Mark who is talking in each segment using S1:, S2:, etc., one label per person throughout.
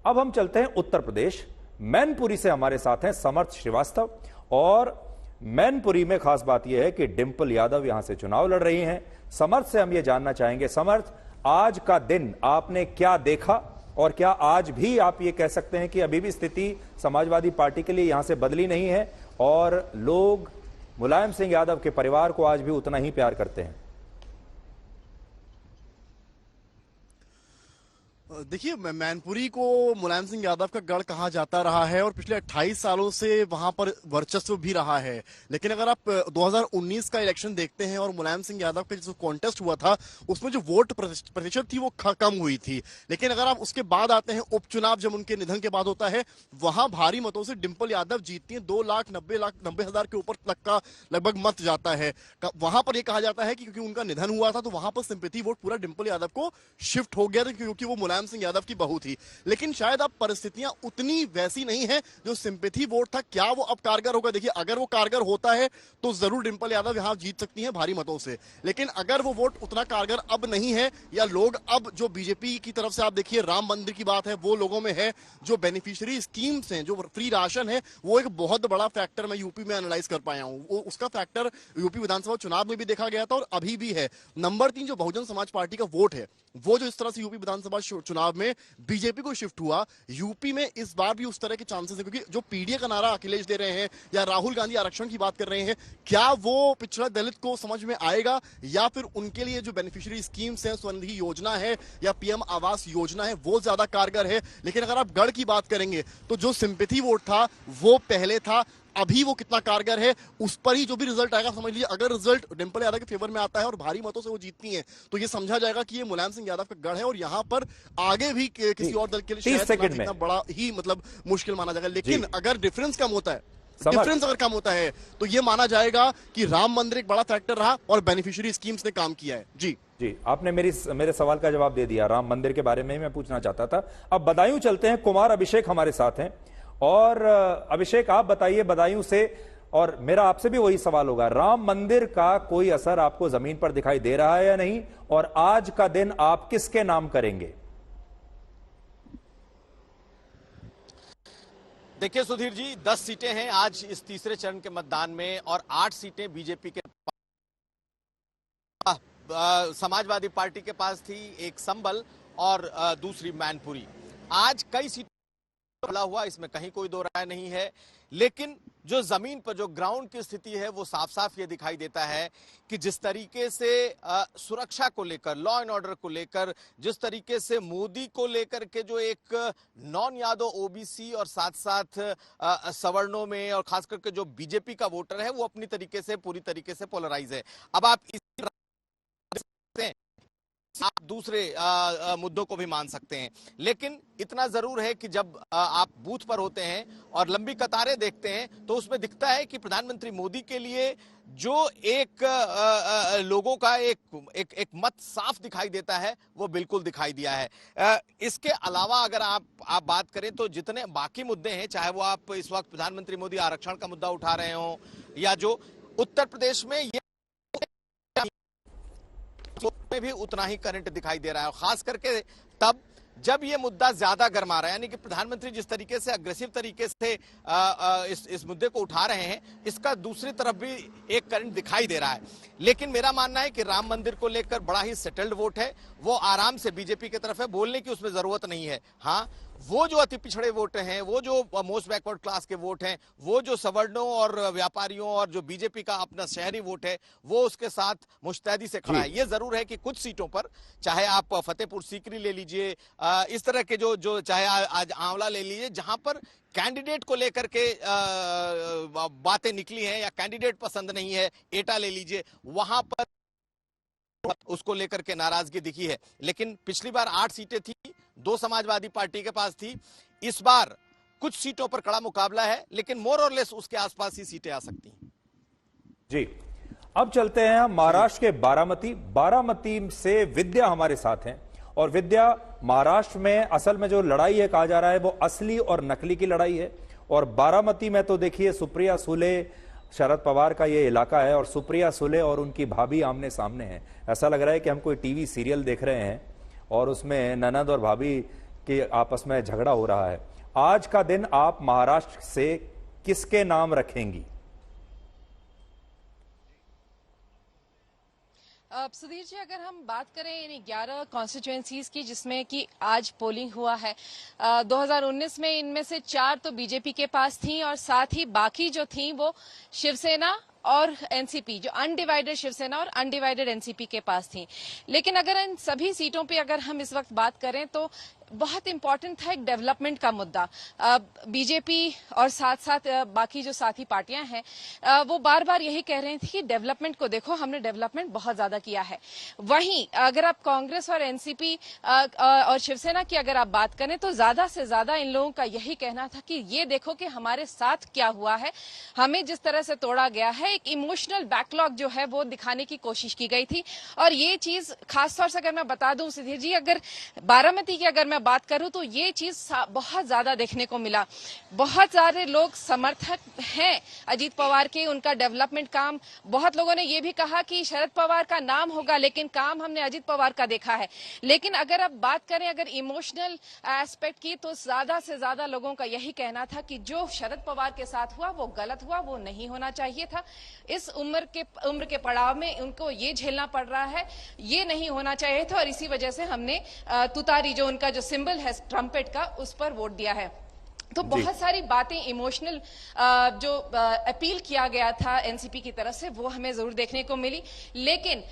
S1: अब हम चलते हैं उत्तर प्रदेश। मैनपुरी से हमारे साथ हैं समर्थ श्रीवास्तव। और मैनपुरी में खास बात यह है कि डिंपल यादव यहां से चुनाव लड़ रही हैं। समर्थ से हम ये जानना चाहेंगे, समर्थ, आज का दिन आपने क्या देखा और क्या आज भी आप ये कह सकते हैं कि अभी भी स्थिति समाजवादी पार्टी के लिए यहां से बदली नहीं है और लोग मुलायम सिंह यादव के परिवार को आज भी उतना ही प्यार करते हैं?
S2: देखिए, मैनपुरी को मुलायम सिंह यादव का गढ़ कहा जाता रहा है और पिछले 28 सालों से वहां पर वर्चस्व भी रहा है। लेकिन अगर आप 2019 का इलेक्शन देखते हैं और मुलायम सिंह यादव का जो कॉन्टेस्ट हुआ था उसमें जो वोट प्रतिशत थी वो कम हुई थी। लेकिन अगर आप उसके बाद आते हैं उपचुनाव, जब उनके निधन के बाद होता है, वहां भारी मतों से डिंपल यादव जीतती हैं। 2,90,000 के ऊपर तक का लगभग मत जाता है। वहां पर यह कहा जाता है कि क्योंकि उनका निधन हुआ था तो वहां पर सिंपैथी वोट पूरा डिंपल यादव को शिफ्ट हो गया था, क्योंकि वो मुलायम सिंह यादव की बहू थी। लेकिन शायद अब परिस्थितियां उतनी वैसी नहीं है। जो सिंपैथी वोट था, क्या वो अब कारगर होगा? देखिए, अगर वो कारगर होता है तो जरूर डिंपल यादव यहां जीत सकती हैं भारी मतों से। लेकिन अगर वो वोट उतना कारगर अब नहीं है, या लोग अब जो बीजेपी की तरफ से, आप देखिए राम मंदिर की बात है, वो लोगों में है, जो बेनिफिशियरी स्कीम्स हैं, जो फ्री राशन है, वो एक बहुत बड़ा फैक्टर मैं यूपी में एनालाइज कर पाया हूं। उसका फैक्टर यूपी विधानसभा चुनाव में भी देखा गया था और अभी भी है। नंबर 3 जो बहुजन समाज पार्टी का वोट है, वो जो इस तरह से यूपी विधानसभा चुनाव में बीजेपी को शिफ्ट हुआ, यूपी में इस बार भी उस तरह के चांसेस हैं। क्योंकि जो पीडीए का नारा अखिलेश दे रहे हैं या राहुल गांधी आरक्षण की बात कर रहे हैं, क्या वो पिछड़ा दलित को समझ में आएगा, या फिर उनके लिए जो बेनिफिशियरी स्कीम्स हैं, स्वनिधि योजना है या पीएम आवास योजना है, वो ज्यादा कारगर है? लेकिन अगर आप गढ़ की बात करेंगे तो जो सिंपैथी वोट था वो पहले था, अभी वो कितना कारगर है उस पर ही जो भी रिजल्ट आएगा समझ लीजिए। अगर रिजल्ट डिंपल यादव के फेवर में आता है और भारी मतों से वो जीतती हैं, तो ये समझा जाएगा कि ये मुलायम सिंह यादव का गढ़ है और यहाँ पर आगे भी किसी और दल के लिए शायद इतना बड़ा ही मुश्किल माना जाएगा। लेकिन अगर डिफरेंस कम होता है, तो ये माना जाएगा कि राम मंदिर एक बड़ा फैक्टर रहा और बेनिफिशियरी स्कीम्स ने काम किया है। जी,
S1: आपने मेरे सवाल का जवाब दे दिया। राम मंदिर के बारे में ही मैं पूछना चाहता था। अब बदायूं चलते हैं। कुमार अभिषेक हमारे साथ हैं। और अभिषेक, आप बताइए बदायूं से, और मेरा आपसे भी वही सवाल होगा, राम मंदिर का कोई असर आपको जमीन पर दिखाई दे रहा है या नहीं, और आज का दिन आप किसके नाम करेंगे?
S3: देखिए सुधीर जी, 10 सीटें हैं आज इस तीसरे चरण के मतदान में और 8 सीटें बीजेपी के समाजवादी पार्टी के पास थी, एक संबल और दूसरी मैनपुरी। आज कई सीटें बड़ा हुआ, इसमें कहीं कोई दो राय नहीं है। लेकिन जो जमीन पर जो ग्राउंड की स्थिति है वो साफ साफ ये दिखाई देता है कि जिस तरीके से सुरक्षा को लेकर, लॉ एंड ऑर्डर को लेकर, जिस तरीके से मोदी को लेकर के जो एक नॉन यादव ओबीसी और साथ साथ सवर्णों में और खास करके जो बीजेपी का वोटर है वो अपनी तरीके से पूरी तरीके से पोलराइज है। अब आप आप दूसरे मुद्दों को भी मान सकते हैं, लेकिन इतना जरूर है कि जब आप बूथ पर होते हैं और लंबी कतारें देखते हैं तो उसमें दिखता है कि प्रधानमंत्री मोदी के लिए जो एक लोगों का एक मत साफ दिखाई देता है वो बिल्कुल दिखाई दिया है। इसके अलावा अगर आप बात करें तो जितने बाकी मुद्दे हैं, चाहे वो आप इस वक्त प्रधानमंत्री मोदी आरक्षण का मुद्दा उठा रहे हो या जो उत्तर प्रदेश में ये में भी उतना ही करंट दिखाई दे रहा है, खास करके तब जब ये मुद्दा ज्यादा गर्मा रहा है। यानी कि प्रधानमंत्री जिस तरीके से अग्रेसिव तरीके से इस मुद्दे को उठा रहे हैं, इसका दूसरी तरफ भी एक करंट दिखाई दे रहा है। लेकिन मेरा मानना है कि राम मंदिर को लेकर बड़ा ही सेटल्ड वोट है, वो आराम से बीजेपी की तरफ है, बोलने की उसमें जरूरत नहीं है। हाँ, वो जो अति पिछड़े वोट हैं, वो जो मोस्ट बैकवर्ड क्लास के वोट हैं, वो जो सवर्णों और व्यापारियों और जो बीजेपी का अपना शहरी वोट है, वो उसके साथ मुस्तैदी से खड़ा है। ये जरूर है कि कुछ सीटों पर, चाहे आप फतेहपुर सीकरी ले लीजिए, इस तरह के जो चाहे आज आंवला ले लीजिए, जहां पर कैंडिडेट को लेकर के बातें निकली हैं या कैंडिडेट पसंद नहीं है, एटा ले लीजिए, वहां पर उसको लेकर के नाराजगी दिखी है। लेकिन पिछली बार 8 सीटें थी, 2 समाजवादी पार्टी के पास थी। इस बार कुछ सीटों पर कड़ा मुकाबला है, लेकिन मोर और लेस उसके आसपास ही सीटें आ सकती हैं।
S1: जी, अब चलते हैं हम महाराष्ट्र के बारामती से विद्या हमारे साथ हैं। और विद्या, महाराष्ट्र में असल में जो लड़ाई है, कहा जा रहा है वो असली और नकली की लड़ाई है। और बारामती में तो देखिए, सुप्रिया सुले, शरद पवार का ये इलाका है और सुप्रिया सुले और उनकी भाभी आमने सामने हैं। ऐसा लग रहा है कि हम कोई टीवी सीरियल देख रहे हैं और उसमें ननद और भाभी कि आपस में झगड़ा हो रहा है। आज का दिन आप महाराष्ट्र से किसके नाम रखेंगी?
S4: सुधीर जी, अगर हम बात करें इन 11 कॉन्स्टिट्यूएंसीज की जिसमें कि आज पोलिंग हुआ है, 2019 में इनमें से 4 तो बीजेपी के पास थी और साथ ही बाकी जो थी वो शिवसेना और एनसीपी, जो अनडिवाइडेड शिवसेना और अनडिवाइडेड एनसीपी के पास थी। लेकिन अगर इन सभी सीटों पे अगर हम इस वक्त बात करें तो बहुत इंपॉर्टेंट था एक डेवलपमेंट का मुद्दा। बीजेपी और साथ साथ बाकी जो साथी पार्टियां हैं वो बार बार यही कह रही थी कि डेवलपमेंट को देखो, हमने डेवलपमेंट बहुत ज्यादा किया है। वहीं अगर आप कांग्रेस और एनसीपी और शिवसेना की अगर आप बात करें तो ज्यादा से ज्यादा इन लोगों का यही कहना था कि ये देखो कि हमारे साथ क्या हुआ है, हमें जिस तरह से तोड़ा गया है, एक इमोशनल बैकलॉग जो है वो दिखाने की कोशिश की गई थी। और ये चीज खासतौर से अगर मैं बता दूं सुधीर जी, अगर बारामती की अगर बात करूं तो ये चीज बहुत ज्यादा देखने को मिला। बहुत सारे लोग समर्थक हैं अजीत पवार के, उनका डेवलपमेंट काम, बहुत लोगों ने ये भी कहा कि शरद पवार का नाम होगा लेकिन काम हमने अजीत पवार का देखा है। लेकिन अगर अब बात करें अगर इमोशनल एस्पेक्ट की तो ज्यादा से ज्यादा लोगों का यही कहना था कि जो शरद पवार के साथ हुआ वो गलत हुआ, वो नहीं होना चाहिए था। इस उम्र के पड़ाव में उनको ये झेलना पड़ रहा है, ये नहीं होना चाहिए था और इसी वजह से हमने तुतारी जो उनका जो सिंबल है ट्रम्पेट का, उस पर वोट दिया है। तो बहुत सारी बातें इमोशनल जो अपील किया गया था एनसीपी की तरफ से वो हमें जरूर देखने को मिली। लेकिन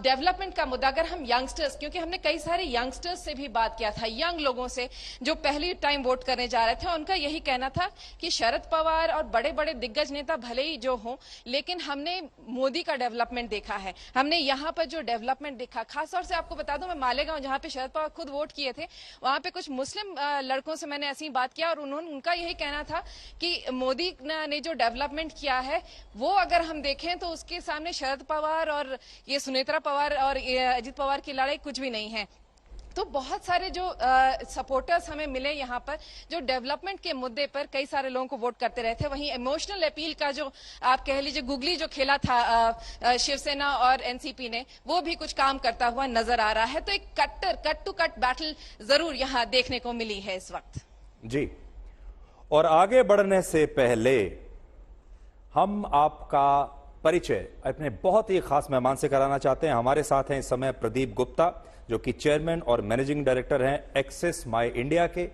S4: डेवलपमेंट का मुद्दा, अगर हम यंगस्टर्स, क्योंकि हमने कई सारे यंगस्टर्स से भी बात किया था, यंग लोगों से जो पहली टाइम वोट करने जा रहे थे, उनका यही कहना था कि शरद पवार और बड़े बड़े दिग्गज नेता भले ही जो हों, लेकिन हमने मोदी का डेवलपमेंट देखा है, हमने यहाँ पर जो डेवलपमेंट देखा। खासतौर से आपको बता दूं, मैं मालेगांव जहाँ पे शरद पवार खुद वोट किए थे, वहां पे कुछ मुस्लिम लड़कों से मैंने ऐसी बात किया और उनका यही कहना था कि मोदी ने जो डेवलपमेंट किया है वो अगर हम देखें तो उसके सामने शरद पवार और ये सुनेत्रा पवार और अजीत पवार की लड़ाई कुछ भी नहीं है। तो बहुत सारे जो सपोर्टर्स हमें मिले यहाँ पर जो डेवलपमेंट के मुद्दे पर कई सारे लोगों को वोट करते रहे थे। वहीं इमोशनल अपील का जो आप कह लीजिए गुगली जो खेला था शिवसेना और एनसीपी ने, वो भी कुछ काम करता हुआ नजर आ रहा है। तो एक कट टू कट बैटल जरूर यहाँ देखने को मिली है इस वक्त।
S1: जी, और आगे बढ़ने से पहले हम आपका परिचय अपने बहुत ही खास मेहमान से कराना चाहते हैं। हमारे साथ हैं इस समय प्रदीप गुप्ता, जो कि चेयरमैन और मैनेजिंग डायरेक्टर हैं एक्सिस माई इंडिया के,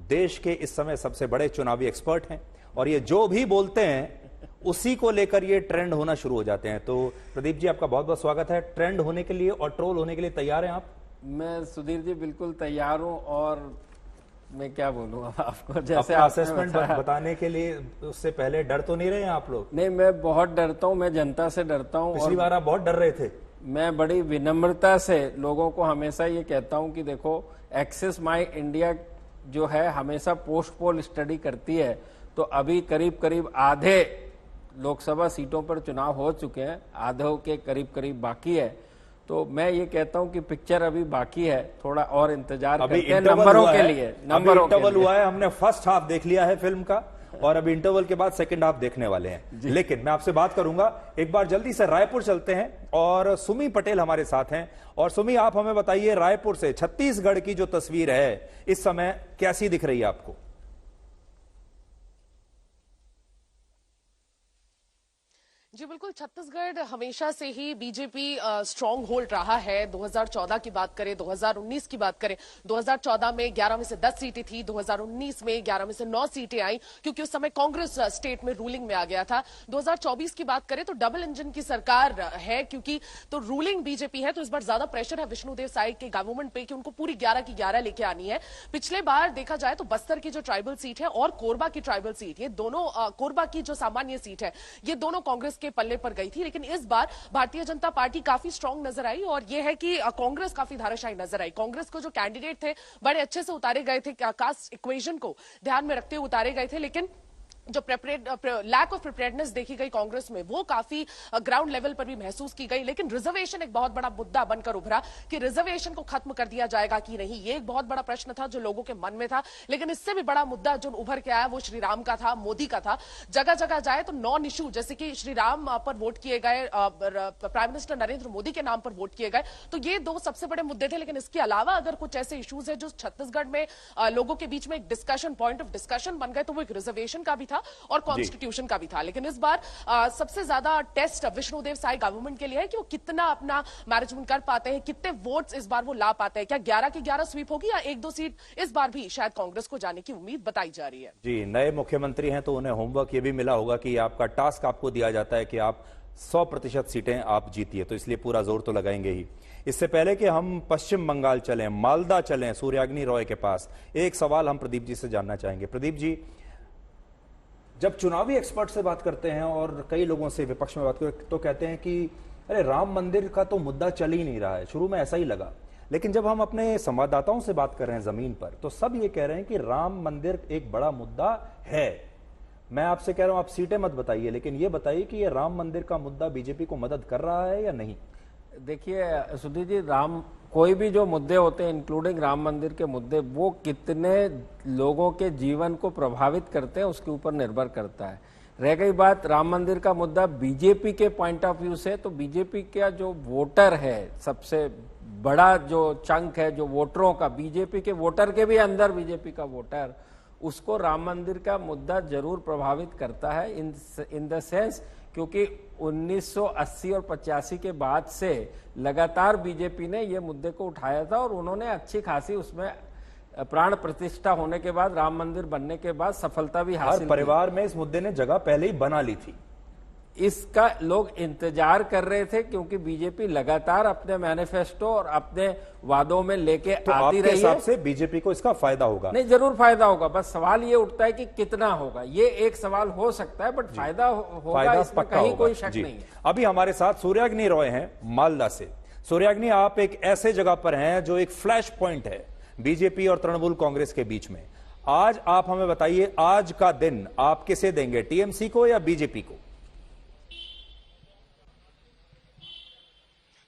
S1: देश के इस समय सबसे बड़े चुनावी एक्सपर्ट हैं और ये जो भी बोलते हैं उसी को लेकर ये ट्रेंड होना शुरू हो जाते हैं। तो प्रदीप जी, आपका बहुत बहुत स्वागत है। ट्रेंड होने के लिए और ट्रोल होने के लिए तैयार हैं आप?
S5: मैं सुधीर जी बिल्कुल तैयार हूं और मैं क्या बोलूं आपको, जैसे
S1: असेसमेंट बताने के लिए उससे पहले डर तो नहीं रहे हैं आप लोग?
S5: नहीं, मैं बहुत डरता हूं, मैं जनता से डरता हूं।
S1: पिछली बार आप बहुत डर रहे थे।
S5: मैं बड़ी विनम्रता से लोगों को हमेशा ये कहता हूं कि देखो, एक्सिस माई इंडिया जो है हमेशा पोस्ट पोल स्टडी करती है। तो अभी करीब करीब आधे लोकसभा सीटों पर चुनाव हो चुके हैं, आधों के करीब करीब बाकी है। तो मैं ये कहता हूं कि पिक्चर अभी बाकी है, थोड़ा और इंतजार करते हैं नंबरों के लिए।
S1: इंटरवल हुआ है, हमने फर्स्ट हाफ देख लिया है फिल्म का और अभी इंटरवल के बाद सेकंड हाफ देखने वाले हैं। लेकिन मैं आपसे बात करूंगा, एक बार जल्दी से रायपुर चलते हैं और सुमी पटेल हमारे साथ हैं। और सुमी, आप हमें बताइए, रायपुर से छत्तीसगढ़ की जो तस्वीर है इस समय कैसी दिख रही है आपको?
S6: जी बिल्कुल, छत्तीसगढ़ हमेशा से ही बीजेपी स्ट्रांग होल्ड रहा है। 2014 की बात करें, 2019 की बात करें, 2014 में 11 में से 10 सीटें थी, 2019 में 11 में से 9 सीटें आई क्योंकि उस समय कांग्रेस स्टेट में रूलिंग में आ गया था। 2024 की बात करें तो डबल इंजन की सरकार है, क्योंकि तो रूलिंग बीजेपी है, तो इस बार ज्यादा प्रेशर है विष्णुदेव साय के गवर्नमेंट पे कि उनको पूरी 11 की 11 लेके आनी है। पिछले बार देखा जाए तो बस्तर की जो ट्राइबल सीट है और कोरबा की ट्राइबल सीट, ये दोनों, कोरबा की जो सामान्य सीट है, ये दोनों कांग्रेस के पल्ले पर गई थी। लेकिन इस बार भारतीय जनता पार्टी काफी स्ट्रांग नजर आई और यह है कि कांग्रेस काफी धाराशायी नजर आई। कांग्रेस को जो कैंडिडेट थे बड़े अच्छे से उतारे गए थे, कास्ट इक्वेशन को ध्यान में रखते हुए उतारे गए थे, लेकिन जो लैक ऑफ प्रिपेयर्डनेस देखी गई कांग्रेस में, वो काफी ग्राउंड लेवल पर भी महसूस की गई। लेकिन रिजर्वेशन एक बहुत बड़ा मुद्दा बनकर उभरा कि रिजर्वेशन को खत्म कर दिया जाएगा कि नहीं, ये एक बहुत बड़ा प्रश्न था जो लोगों के मन में था। लेकिन इससे भी बड़ा मुद्दा जो उभर के आया वो श्री राम का था, मोदी का था। जगह जगह जाए तो नॉन इशू, जैसे कि श्री राम पर वोट किए गए, प्राइम मिनिस्टर नरेंद्र मोदी के नाम पर वोट किए गए, तो ये दो सबसे बड़े मुद्दे थे। लेकिन इसके अलावा अगर कुछ ऐसे इश्यूज है जो छत्तीसगढ़ में लोगों के बीच में एक डिस्कशन, पॉइंट ऑफ डिस्कशन बन गए, तो वो एक रिजर्वेशन का भी था और कॉन्स्टिट्यूशन का भी था। लेकिन इस बार सबसे ज्यादा टेस्ट विष्णुदेव साई गवर्नमेंट के लिए है कि वो कितना अपना मैनेजमेंट कर पाते हैं, कितने वोट्स इस बार वो ला पाते हैं। क्या 11 की 11 स्वीप होगी या 1-2 सीट इस बार भी शायद कांग्रेस को जाने की उम्मीद बताई जा रही है।
S1: जी, नए मुख्यमंत्री हैं तो उन्हें होमवर्क ये भी मिला होगा कि आपका टास्क आपको दिया जाता है कि आप 100% सीटें आप जीतिए, तो इसलिए पूरा जोर तो लगाएंगे ही। इससे पहले कि हम पश्चिम बंगाल चलें, मालदा चलें, सूर्याग्नि रॉय के पास, एक सवाल हम प्रदीप जी से जानना चाहेंगे। प्रदीप जी, जब चुनावी एक्सपर्ट से बात करते हैं और कई लोगों से विपक्ष में बात करते तो कहते हैं कि अरे राम मंदिर का तो मुद्दा चल ही नहीं रहा है, शुरू में ऐसा ही लगा। लेकिन जब हम अपने संवाददाताओं से बात कर रहे हैं जमीन पर, तो सब ये कह रहे हैं कि राम मंदिर एक बड़ा मुद्दा है। मैं आपसे कह रहा हूं आप सीटें मत बताइए, लेकिन ये बताइए कि ये राम मंदिर का मुद्दा बीजेपी को मदद कर रहा है या नहीं।
S5: देखिए सुधीर जी, कोई भी जो मुद्दे होते हैं इंक्लूडिंग राम मंदिर के मुद्दे, वो कितने लोगों के जीवन को प्रभावित करते हैं उसके ऊपर निर्भर करता है। रह गई बात राम मंदिर का मुद्दा बीजेपी के पॉइंट ऑफ व्यू से, तो बीजेपी का जो वोटर है, सबसे बड़ा जो चंक है जो वोटरों का, बीजेपी के वोटर के भी अंदर बीजेपी का वोटर, उसको राम मंदिर का मुद्दा जरूर प्रभावित करता है इन द सेंस, क्योंकि 1980 और 85 के बाद से लगातार बीजेपी ने ये मुद्दे को उठाया था और उन्होंने अच्छी खासी उसमें प्राण प्रतिष्ठा होने के बाद, राम मंदिर बनने के बाद सफलता भी हासिल की।
S1: परिवार में इस मुद्दे ने जगह पहले ही बना ली थी।
S5: इसका लोग इंतजार कर रहे थे क्योंकि बीजेपी लगातार अपने मैनिफेस्टो और अपने वादों में लेके
S1: तो
S5: आती रही है।
S1: हिसाब से बीजेपी को इसका फायदा होगा?
S5: नहीं, जरूर फायदा होगा, बस सवाल ये उठता है कि कितना होगा। ये एक सवाल हो सकता है, बट फायदा होगा, इसमें कहीं कोई शक नहीं है।
S1: अभी हमारे साथ सूर्याग्नि रॉय हैं मालदा से। सूर्याग्नि, आप एक ऐसे जगह पर हैं जो एक फ्लैश पॉइंट है बीजेपी और तृणमूल कांग्रेस के बीच में। आज आप हमें बताइए, आज का दिन आप किसे देंगे, टीएमसी को या बीजेपी को?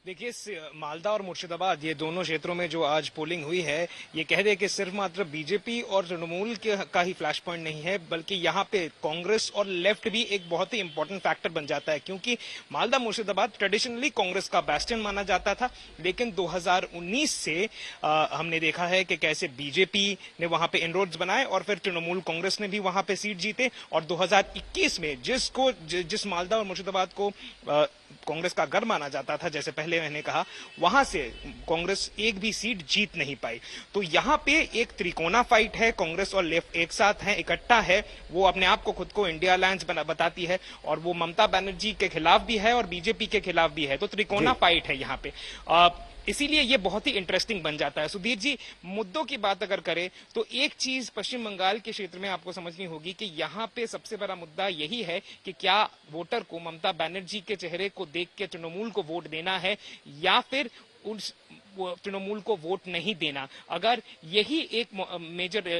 S7: देखिए, मालदा और मुर्शिदाबाद, ये दोनों क्षेत्रों में जो आज पोलिंग हुई है, ये कह दे कि सिर्फ मात्र बीजेपी और तृणमूल का ही फ्लैश पॉइंट नहीं है, बल्कि यहाँ पे कांग्रेस और लेफ्ट भी एक बहुत ही इंपॉर्टेंट फैक्टर बन जाता है। क्योंकि मालदा मुर्शिदाबाद ट्रेडिशनली कांग्रेस का बैस्टियन माना जाता था, लेकिन 2019 से हमने देखा है कि कैसे बीजेपी ने वहां पे इनरोड्स बनाए और फिर तृणमूल कांग्रेस ने भी वहां पे सीट जीते। और 2021 में जिस मालदा और मुर्शिदाबाद को कांग्रेस का गढ़ माना जाता था, जैसे पहले मैंने कहा, वहां से कांग्रेस एक भी सीट जीत नहीं पाई। तो यहां पे एक त्रिकोणा फाइट है, कांग्रेस और लेफ्ट एक साथ है, इकट्ठा है। वो अपने आप को खुद को इंडिया अलायंस बताती है और वो ममता बनर्जी के खिलाफ भी है और बीजेपी के खिलाफ भी है। तो त्रिकोणा फाइट है यहाँ पे, इसीलिए ये बहुत ही इंटरेस्टिंग बन जाता है। सुधीर जी, मुद्दों की बात अगर करें तो एक चीज पश्चिम बंगाल के क्षेत्र में आपको समझनी होगी कि यहाँ पे सबसे बड़ा मुद्दा यही है कि क्या वोटर को ममता बनर्जी के चेहरे को देख के तृणमूल को वोट देना है या फिर उस तृणमूल को वोट नहीं देना। अगर यही एक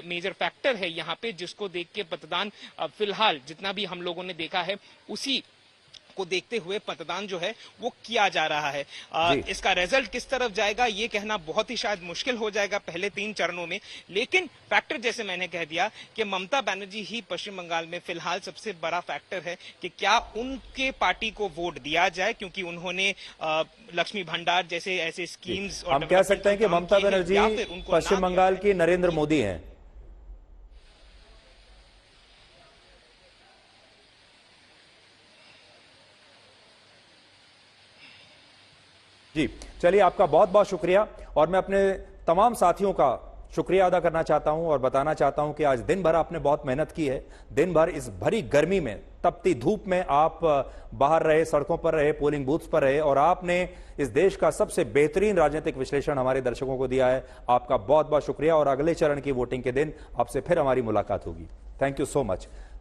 S7: मेजर फैक्टर है यहाँ पे जिसको देख के मतदान, फिलहाल जितना भी हम लोगों ने देखा है उसी को देखते हुए मतदान जो है वो किया जा रहा है। इसका रिजल्ट किस तरफ जाएगा ये कहना बहुत ही शायद मुश्किल हो जाएगा पहले 3 चरणों में। लेकिन फैक्टर, जैसे मैंने कह दिया कि ममता बनर्जी ही पश्चिम बंगाल में फिलहाल सबसे बड़ा फैक्टर है कि क्या उनके पार्टी को वोट दिया जाए, क्योंकि उन्होंने लक्ष्मी भंडार जैसे ऐसे स्कीम्स,
S1: हम कह सकते हैं कि ममता बनर्जी पश्चिम बंगाल की नरेंद्र मोदी हैं। जी, चलिए, आपका बहुत बहुत शुक्रिया। और मैं अपने तमाम साथियों का शुक्रिया अदा करना चाहता हूं और बताना चाहता हूं कि आज दिन भर आपने बहुत मेहनत की है। दिन भर इस भरी गर्मी में, तपती धूप में आप बाहर रहे, सड़कों पर रहे, पोलिंग बूथ्स पर रहे और आपने इस देश का सबसे बेहतरीन राजनीतिक विश्लेषण हमारे दर्शकों को दिया है। आपका बहुत बहुत शुक्रिया और अगले चरण की वोटिंग के दिन आपसे फिर हमारी मुलाकात होगी। Thank you so much.